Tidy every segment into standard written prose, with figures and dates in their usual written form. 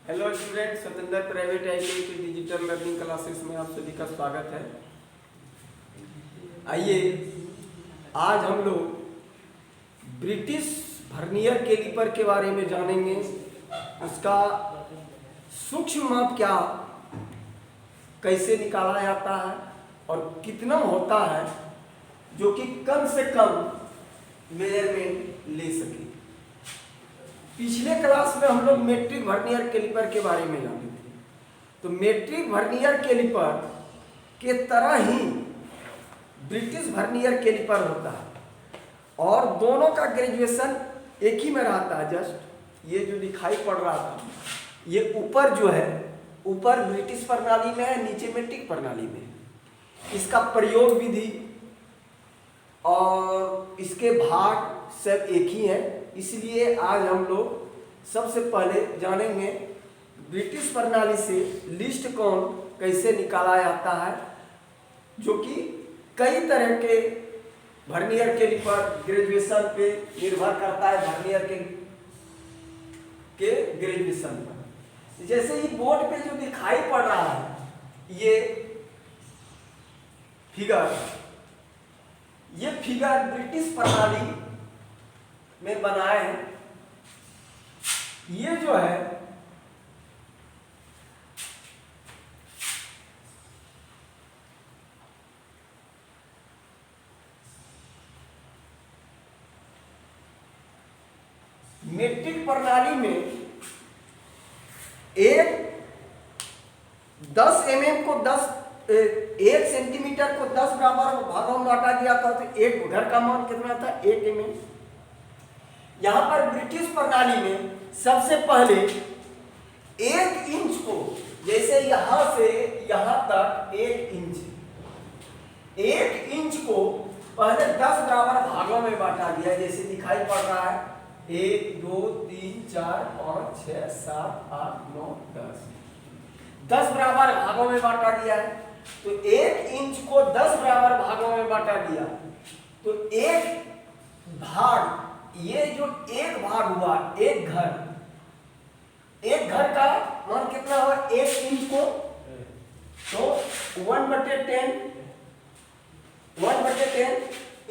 Hello student, स्वतंत्र private ITI की digital learning classes में आप सभी का स्वागत है। आइए आज हम लोग ब्रिटिश वर्नियर कैलिपर के बारे में जानेंगे। उसका सूक्ष्म माप क्या, कैसे निकाला जाता है और कितना होता है जो कि कम से कम मेजरमेंट ले सके। पिछले क्लास में हम लोग मेट्रिक वर्नियर कैलिपर के बारे में जाने थे। तो मेट्रिक वर्नियर कैलिपर के तरह ही ब्रिटिश वर्नियर कैलिपर होता है और दोनों का ग्रेजुएशन एक ही में रहता है। जस्ट ये जो दिखाई पड़ रहा था, ये ऊपर जो है, ऊपर ब्रिटिश प्रणाली में है, नीचे मेट्रिक प्रणाली में है। इसका प्रयोग विधि और इसके भाग सब एक ही है। इसलिए आज हम लोग सबसे पहले जानेंगे ब्रिटिश प्रणाली से लिस्ट काउंट कैसे निकाला जाता है, जो कि कई तरह के वर्नियर कैलिपर ग्रेजुएशन पे निर्भर करता है। वर्नियर के ग्रेजुएशन पर, जैसे ये बोर्ड पे जो दिखाई पड़ रहा है, ये फिगर ब्रिटिश प्रणाली में बनाए हैं। ये जो है मेट्रिक प्रणाली में एक 10 mm को 1 सेंटीमीटर को 10 बराबर भागों में बांटा गया था। तो एक घर का मान कितना था? 1 mm। यहां पर ब्रिटिश प्रणाली में सबसे पहले 1 इंच को, जैसे यहां से यहां तक 1 इंच को पहले 10 बराबर भागों में बांटा गया। जैसे दिखाई पड़ रहा है 1 2 3 4 5 6 7 8 9 10 बराबर भागों में बांटा गया है। तो 1 इंच को 10 बराबर भागों में बांटा गया। तो एक भाग, ये जो एक भाग हुआ, एक घर का मान कितना हुआ? 1 इंच को, तो 1/10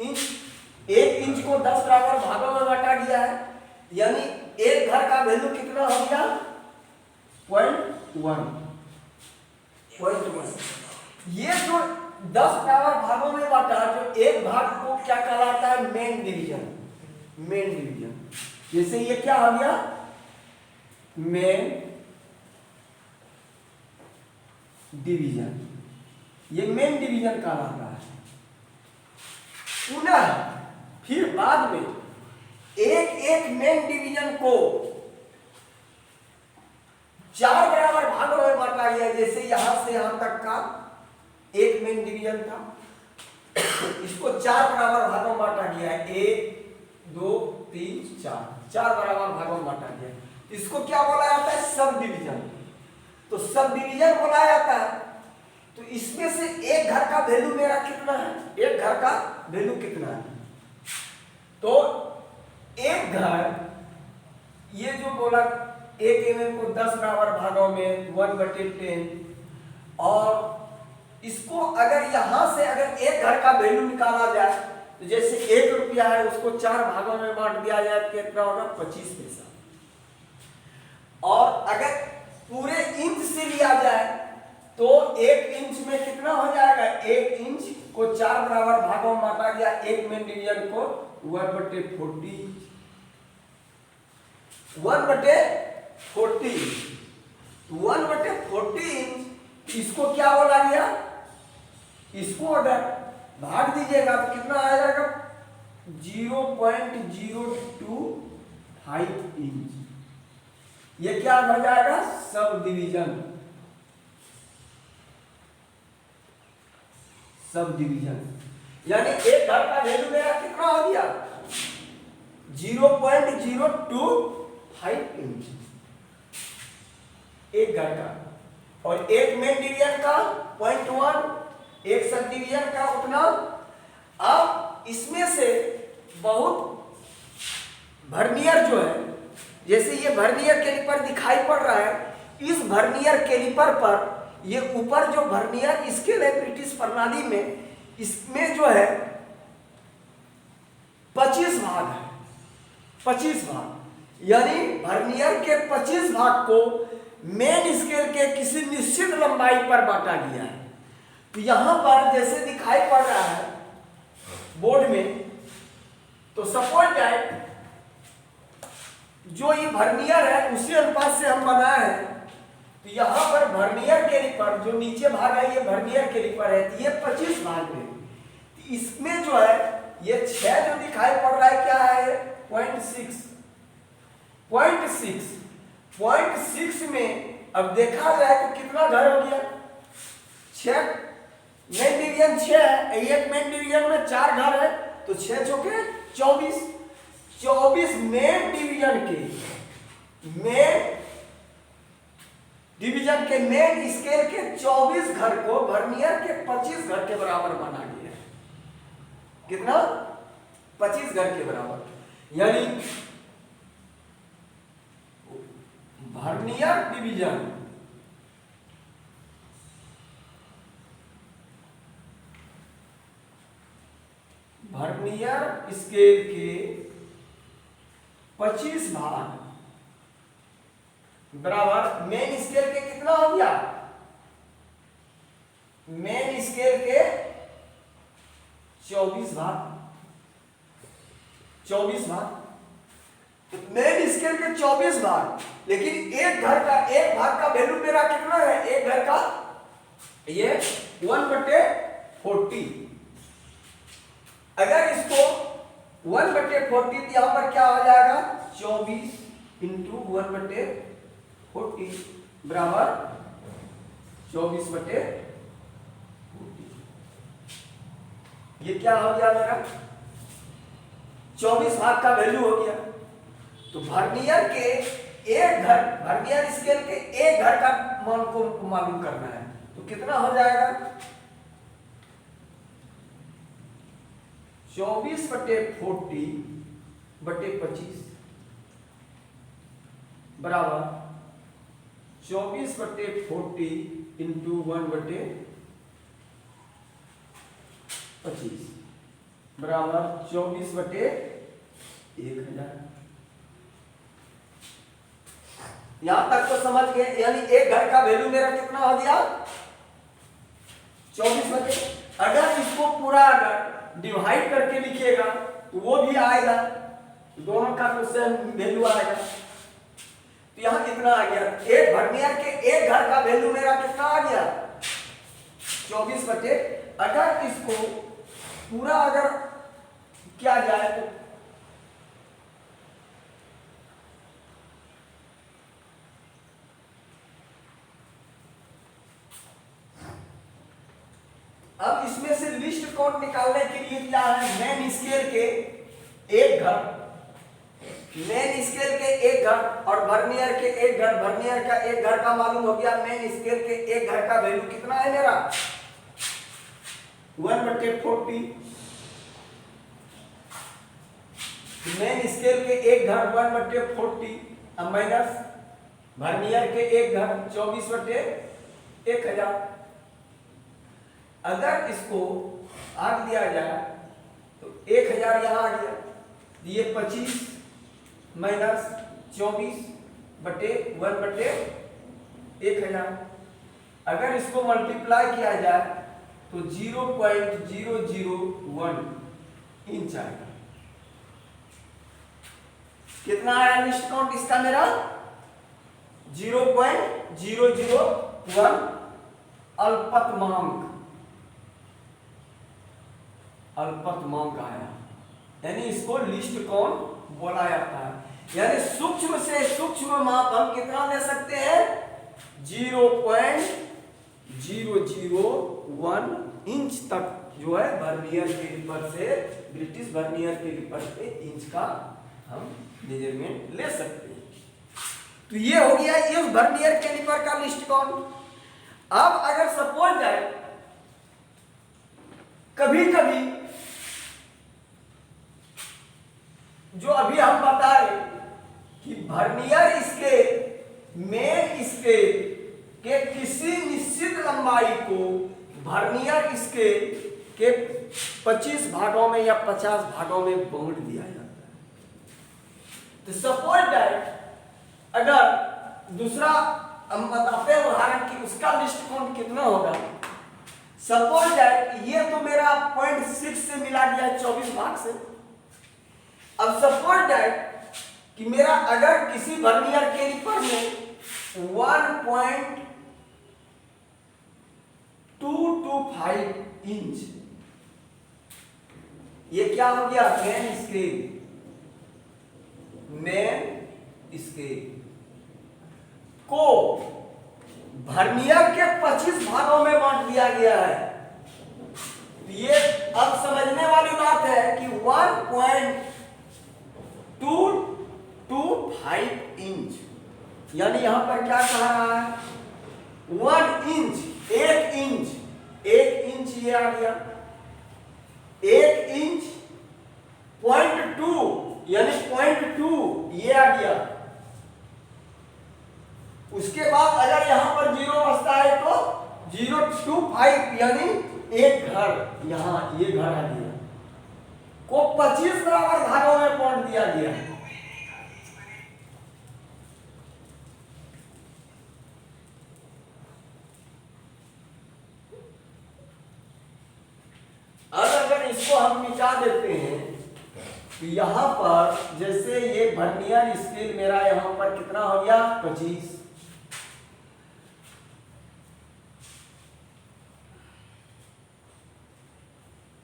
इंच। 1 इंच को 10 बराबर भागों में बांटा गया है, यानी एक घर का वैल्यू कितना हो गया? 0.1। ये जो 10 बराबर भागों में बांटा, जो एक भाग को क्या कहलाता है? Main division. जैसे ये क्या हो गया? Main division. ये मेन डिवीजन कहलाता है। पुनः फिर बाद में एक मेन डिवीजन को 4 बराबर भागों में बांटा गया। जैसे यहां से यहां तक का एक मेन डिवीजन था, इसको 4 बराबर भागों में बांटा गया है। 1 2 3 4 बराबर भागों में बांटा गया। इसको क्या बोला जाता है? Sub division. तो सब डिवीजन बोला जाता है। तो इसमें से एक घर का वैल्यू मेरा कितना है? एक घर का वैल्यू कितना है? तो एक घर, ये जो बोला 1 mm को 10 बराबर भागों में 1/10, और इसको अगर यहां से अगर एक घर का वैल्यू निकाला जाए, तो जैसे 1 रुपया है, उसको 4 भागों में बांट दिया जाए तो कितना होगा? 25 पैसा। और अगर पूरे इंच से लिया जाए तो 1 इंच में कितना हो जाएगा? 1 इंच को 4 बराबर भागों में बांटा गया। एक मेन डिवीजन को 1/40 इंच। इसको क्या बोला गया? इसको अगर भाग दीजिएगा तो कितना आ जाएगा? 0.025 इंच। ये क्या हो जाएगा? Sub division. यानी एक घर का वैल्यू मेरा कितना हो गया? 0.025 इंच एक घर का। और एक मेन डिवीजन का 0.1, एक सब डिवीजन का उतना। अब इसमें से बहुत वर्नियर जो है, जैसे ये वर्नियर कैलिपर दिखाई पड़ रहा है, इस वर्नियर कैलिपर पर ये ऊपर जो वर्नियर स्केल है ब्रिटिश प्रणाली में, इसमें जो है 25 भाग है, 25 भाग, यानी वर्नियर के 25 भाग को मेन स्केल के किसी निश्चित लंबाई पर बांटा गया है। तो यहां पर जैसे दिखाई पड़ रहा है बोर्ड में, तो सपोज दैट जो ये वर्नियर है उसी अनुपात से हम बनाए हैं। तो यहां पर वर्नियर कैलिपर जो नीचे भाग है ये वर्नियर कैलिपर है, तो ये 25 भाग में, तो इसमें जो है ये 6 जो दिखाई पड़ रहा है क्या है 0.6 में अब देखा जाए तो कितना घर हो गया 6, मेन डिवीजन 6 है, एक मेन डिवीजन में 4 घर है, तो 6 चौके 24 मेन डिवीजन के मेन स्केल के 24 घर को वर्नियर के 25 घर के बराबर बना गया है। कितना 25 घर के बराबर, यानी वर्नियर डिवीजन वर्नियर स्केल के 25 भाग बराबर मेन स्केल के कितना हो गया, मेन स्केल के 24 भाग, 24 भाग, तो मेन स्केल के 24 भाग, लेकिन एक भाग का वैल्यू मेरा कितना है, एक घर का ये 1/40। अगर इसको 1/40 यहां पर क्या हो जाएगा 24 इंटू 1/40 बराबर 24/40। ये क्या हो गया मेरा 24 भाग का वैल्यू हो गया। तो वर्नियर के वर्नियर स्केल के एक घर का मान को मालूम करना है, तो कितना हो जाएगा 24/40/25 बराबर 24/40 इंटू 1/25 बराबर 24/1000। यहां तक तो समझ गए, यानी एक घर का वैल्यू मेरा कितना हो गया 24। अगर इसको पूरा अगर डिवाइड करके लिखिएगा तो वो भी आएगा, दोनों का क्वेश्चन वैल्यू आएगा। तो यहां कितना आ गया, एक वर्नियर के एक घर का वैल्यू मेरा कितना आ गया 24/। अगर इसको पूरा अगर किया जाए तो अब इसमें से लिस्ट काउंट निकालने के लिए क्या है, मेन स्केल के एक घर, मेन स्केल के एक घर और वर्नियर के एक घर, वर्नियर का एक घर का मालूम हो गया, मेन स्केल के एक घर का वैल्यू कितना है मेरा 1/40। मेन स्केल के एक घर 1/40 माइनस वर्नियर के एक घर 24/1000। अगर इसको आग दिया जाए तो 1000 यहां आ गया, ये 25 माइनस 24/1/1000। अगर इसको मल्टीप्लाई किया जाए तो 0.001 इंच आएगा। कितना आया लिस्ट काउंट इसका मेरा 0.001 अल्पतमांक आया, यानी इसको लिस्ट काउंट बोला जाता है। यानी सूक्ष्म से सूक्ष्म माप हम कितना ले सकते हैं 0.001 इंच तक जो है वर्नियर कैलिपर से, ब्रिटिश वर्नियर कैलिपर से इंच का हम मेजरमेंट ले सकते हैं। तो ये हो गया इस वर्नियर कैलिपर का लिस्ट काउंट। अब अगर सपोज जाए कभी कभी जो अभी हम बताए कि वर्नियर स्केल मेन स्केल के किसी निश्चित लंबाई को वर्नियर स्केल के 25 भागों में या 50 भागों में बांट दिया जाता है। तो सपोज दैट अगर दूसरा हम बताते हैं उदाहरण कि उसका लिस्ट काउंट कितना होगा। सपोज दैट ये तो मेरा 0.6 से मिला गया 24 भाग से। अब सपोज दैट कि मेरा अगर किसी वर्नियर कैलिपर में 1.225 इंच, ये क्या हो गया, मेन स्केल को वर्नियर के 25 भागों में बांट दिया गया है। ये अब समझने वाली बात है कि 1.225 इंच यानी यहां पर क्या कह रहा है, 1 इंच, 1 इंच, 1 इंच ये आ गया, 1 इंच 0.2 यानी 0.2 ये आ गया। उसके बाद अगर यहां पर 0 बचता है तो 0.25 यानी एक घर, यहां ये घर आ गया को 25 बराबर भागों में बांट दिया गया है। अब अगर इसको हम मिटा देते हैं तो यहां पर जैसे ये वर्नियर स्केल मेरा यहां पर कितना हो गया, 25,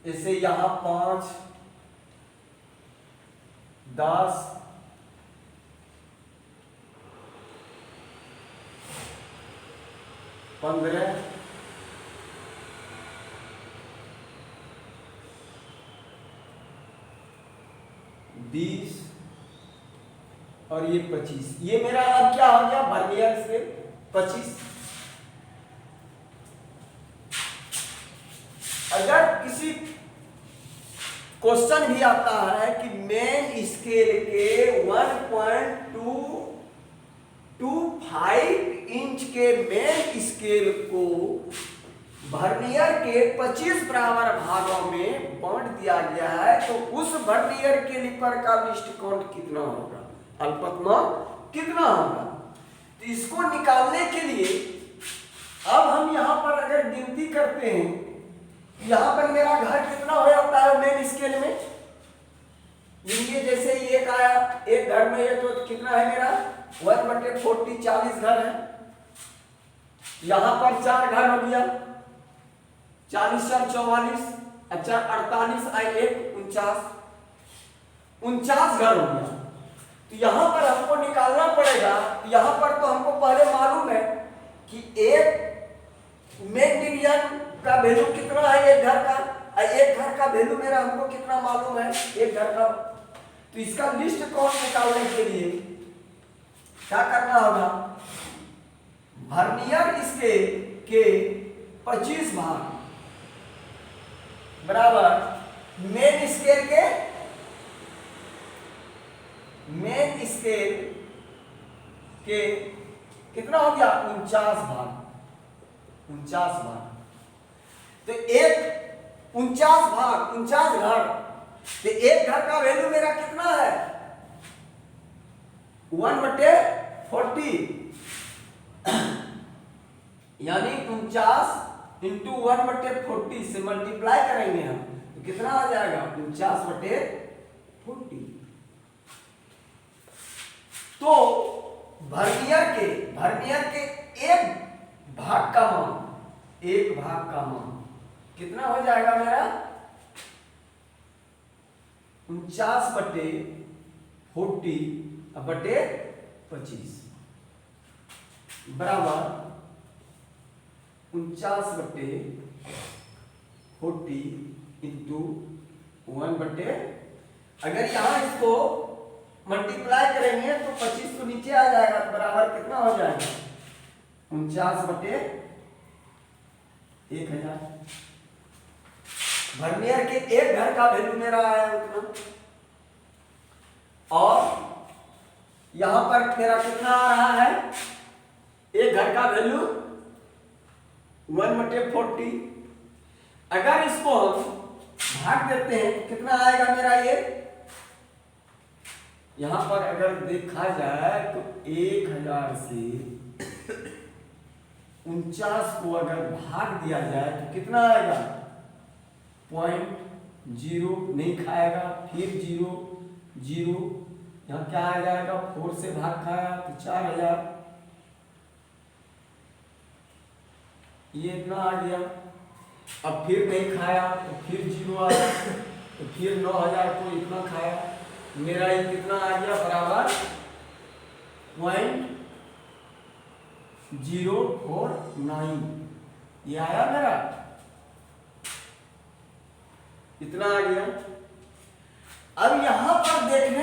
जैसे यहां 5, 10, 15, 20 और ये 25, ये मेरा अब क्या हो गया, वर्नियर से 25। अगर किसी क्वेश्चन भी आता है कि मेन स्केल के 1.225 इंच के मेन स्केल को वर्नियर के 25 बराबर भागों में बांट दिया गया है, तो उस वर्नियर कैलिपर का लिस्ट काउंट कितना होगा, अल्पतमाप कितना होगा। तो इसको निकालने के लिए अब हम यहां पर अगर गिनती करते हैं, यहां पर मेरा घर कितना हो जाता है मेन स्केल में, ये जैसे एक आया, एक घर में ये तो कितना है मेरा 1/40, 40 घर है। यहां पर 4 घर हो गया, 40 4 44, अच्छा 48 आई 1 49 घर हो गया। तो यहां पर हमको निकालना पड़ेगा। यहां पर तो हमको पहले मालूम है कि एक मेन डिवीजन का वैल्यू कितना है, एक घर का, एक घर का वैल्यू मेरा हमको कितना मालूम है, एक घर का। तो इसका लिस्ट काउंट निकालने के लिए क्या करना होगा, वर्नियर स्केल के 25 भाग बराबर मेन स्केल के कितना हो गया, 49 भाग, 49 भाग। तो एक 49 भाग 49 घर, तो एक घर का वैल्यू मेरा कितना है 1/40 यानी 49 इंटू 1/40 से मल्टीप्लाई करेंगे हम तो कितना आ जाएगा 49/40। तो वर्नियर के एक भाग का मान कितना हो जाएगा मेरा 49/40/25 बराबर 49/40 इंटू 1/, अगर यहां इसको मल्टीप्लाई करेंगे तो 25 तो नीचे आ जाएगा, तो बराबर कितना हो जाएगा 49/1000। वर्नियर के एक घर का वैल्यू मेरा आया उतना, और यहां पर मेरा कितना आ रहा है, एक घर का वैल्यू 1/40। अगर इसको हम भाग देते हैं तो कितना आएगा मेरा ये, यहां पर अगर देखा जाए तो 1000 से 49 को अगर भाग दिया जाए तो कितना आएगा, 0.0 नहीं खाएगा, फिर 0 0, यहाँ क्या आ जाएगा, 4 से भाग खाया तो 4000, ये इतना आ गया। अब फिर नहीं खाया तो फिर 0 आया, तो फिर 9000 को इतना खाया, मेरा ये कितना आ गया, बराबर 0.049, ये आया मेरा, इतना आ गया। अब यहां पर देखने